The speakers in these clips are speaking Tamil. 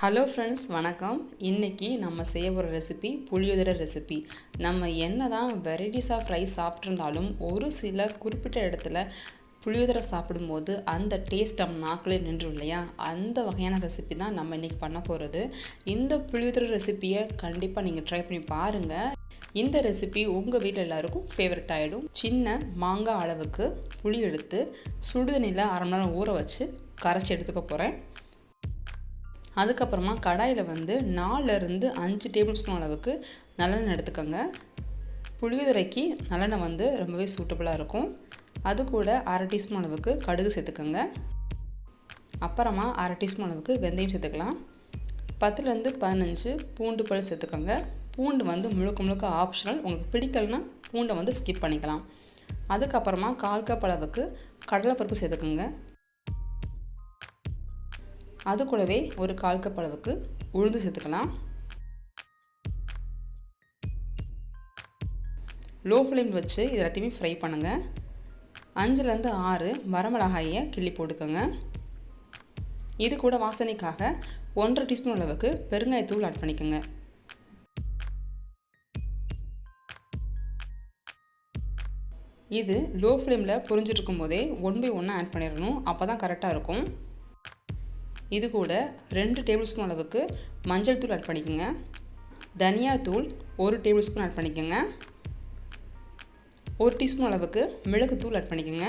ஹலோ ஃப்ரெண்ட்ஸ், வணக்கம். இன்றைக்கி நம்ம செய்ய போகிற ரெசிபி புளியோதரை ரெசிபி. நம்ம என்ன தான் வெரைட்டிஸ் ஆஃப் ரைஸ் சாப்பிட்ருந்தாலும் ஒரு சில குறிப்பிட்ட இடத்துல புளியோதரை சாப்பிடும்போது அந்த டேஸ்ட் நம்ம நாக்கிலே நின்றும் இல்லையா? அந்த வகையான ரெசிபி தான் நம்ம இன்றைக்கி பண்ண போகிறது. இந்த புளியோதரை ரெசிப்பியை கண்டிப்பாக நீங்கள் ட்ரை பண்ணி பாருங்கள். இந்த ரெசிபி உங்கள் வீட்டில் எல்லாருக்கும் ஃபேவரட் ஆகிடும். சின்ன மாங்காய் அளவுக்கு புளி எடுத்து சுடுதண்ணியில் அரை மணி நேரம் ஊற வச்சு கரைச்சி எடுத்துக்க போகிறேன். அதுக்கப்புறமா கடாயில் 4லேருந்து 5 டேபிள் ஸ்பூன் அளவுக்கு நல்லெண்ணெய் எடுத்துக்கோங்க. புளியோதரைக்கு நல்லெண்ணெய் ரொம்பவே சூட்டபுளாக இருக்கும். அது கூட அரை டீஸ்பூன் அளவுக்கு கடுகு சேர்த்துக்கோங்க. அப்புறமா அரை டீஸ்பூன் அளவுக்கு வெந்தயம் சேர்த்துக்கலாம். 10லேருந்து 15 பூண்டு பல் சேர்த்துக்கோங்க. பூண்டு முழுக்க ஆப்ஷனல். உங்களுக்கு பிடிக்கலனா பூண்டை ஸ்கிப் பண்ணிக்கலாம். அதுக்கப்புறமா 1/4 கப் அளவுக்கு கடலைப்பருப்பு சேர்த்துக்கோங்க. அது கூடவே ஒரு 1/4 கப் அளவுக்கு உளுந்து சேர்த்துக்கலாம். லோ ஃப்ளேம் வச்சு இது எல்லாத்தையுமே ஃப்ரை பண்ணுங்கள். 5லேருந்து 6 வரமிளகாயை கிள்ளி போட்டுக்கோங்க. இது கூட வாசனைக்காக 1/2 டீஸ்பூன் அளவுக்கு பெருங்காயத்தூள் ஆட் பண்ணிக்கோங்க. இது லோ ஃப்ளேமில் பொரிஞ்சிட்ருக்கும் போதே 1 by 1 ஆட் பண்ணிடணும். அப்போ தான் கரெக்டாக இருக்கும். இது கூட 2 டேபிள் ஸ்பூன் அளவுக்கு மஞ்சள் தூள் ஆட் பண்ணிக்கோங்க. தனியாத்தூள் 1 டேபிள் ஸ்பூன் ஆட் பண்ணிக்கோங்க. 1 டீஸ்பூன் அளவுக்கு மிளகுத்தூள் ஆட் பண்ணிக்கோங்க.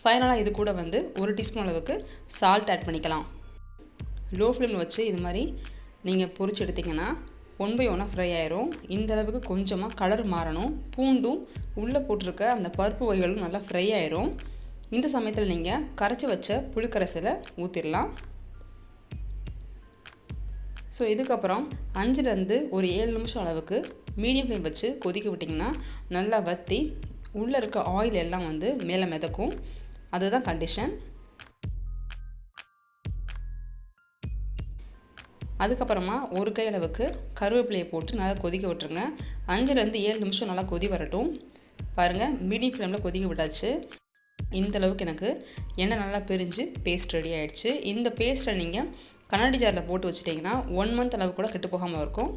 ஃபைனலாக இது கூட 1 டீஸ்பூன் அளவுக்கு சால்ட் ஆட் பண்ணிக்கலாம். லோ ஃப்ளேமில் வச்சு இது மாதிரி நீங்கள் பொரிச்சு எடுத்திங்கன்னா 1 by 1 ஃப்ரை ஆயிரும். இந்த அளவுக்கு கொஞ்சமாக கலர் மாறணும். பூண்டும் உள்ளே போட்டிருக்க அந்த பருப்பு வகைகளும் நல்லா ஃப்ரை ஆயிரும். இந்த சமயத்தில் நீங்கள் கரைச்சி வச்ச புளிக்கரைசலை ஊற்றிடலாம். ஸோ இதுக்கப்புறம் 5லேருந்து ஒரு 7 நிமிஷம் அளவுக்கு மீடியம் ஃப்ளேம் வச்சு கொதிக்க விட்டிங்கன்னா நல்லா வற்றி உள்ளே இருக்க ஆயில் எல்லாம் மேலே மிதக்கும். அதுதான் கண்டிஷன். அதுக்கப்புறமா ஒரு கை அளவுக்கு கருவேப்பிலையை போட்டு நல்லா கொதிக்க விட்டுருங்க. 5லேருந்து 7 நிமிஷம் நல்லா கொதி வரட்டும். பாருங்கள், மீடியம் ஃப்ளேமில் கொதிக்க விட்டாச்சு. இந்த அளவுக்கு எனக்கு எண்ணெய் நல்லா பிரிஞ்சு பேஸ்ட் ரெடி ஆகிடுச்சு. இந்த பேஸ்ட்டை நீங்கள் கண்ணாடி ஜாரில் போட்டு வச்சுட்டிங்கன்னா 1 மந்த் அளவு கூட கெட்டு போகாமல் இருக்கும்.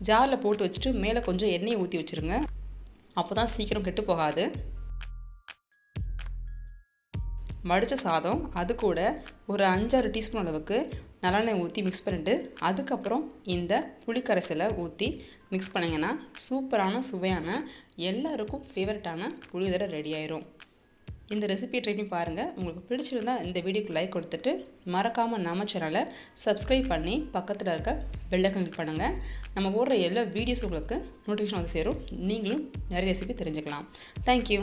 ஜாரில் போட்டு வச்சுட்டு மேலே கொஞ்சம் எண்ணெயை ஊற்றி வச்சுருங்க. அப்போ தான் சீக்கிரம் கெட்டு போகாது. வடித்த சாதம் அது கூட ஒரு 5-6 டீஸ்பூன் அளவுக்கு நல்லெண்ணெய் ஊற்றி மிக்ஸ் பண்ணிவிட்டு அதுக்கப்புறம் இந்த புளிக்கரைசலை ஊற்றி மிக்ஸ் பண்ணிங்கன்னா சூப்பரான சுவையான எல்லாருக்கும் ஃபேவரட்டான புளியோதரை ரெடி ஆயிரும். இந்த ரெசிபியை ட்ரை பண்ணி பாருங்கள். உங்களுக்கு பிடிச்சிருந்தால் இந்த வீடியோக்கு லைக் கொடுத்துட்டு மறக்காமல் நம்ம சேனலை சப்ஸ்கிரைப் பண்ணி பக்கத்தில் இருக்க பெல் ஐகான் கிளிக் பண்ணுங்கள். நம்ம போடுற எல்லா வீடியோஸ் உங்களுக்கு நோட்டிஃபிகேஷன் சேரும். நீங்களும் நிறைய ரெசிபி தெரிஞ்சுக்கலாம். தேங்க்யூ.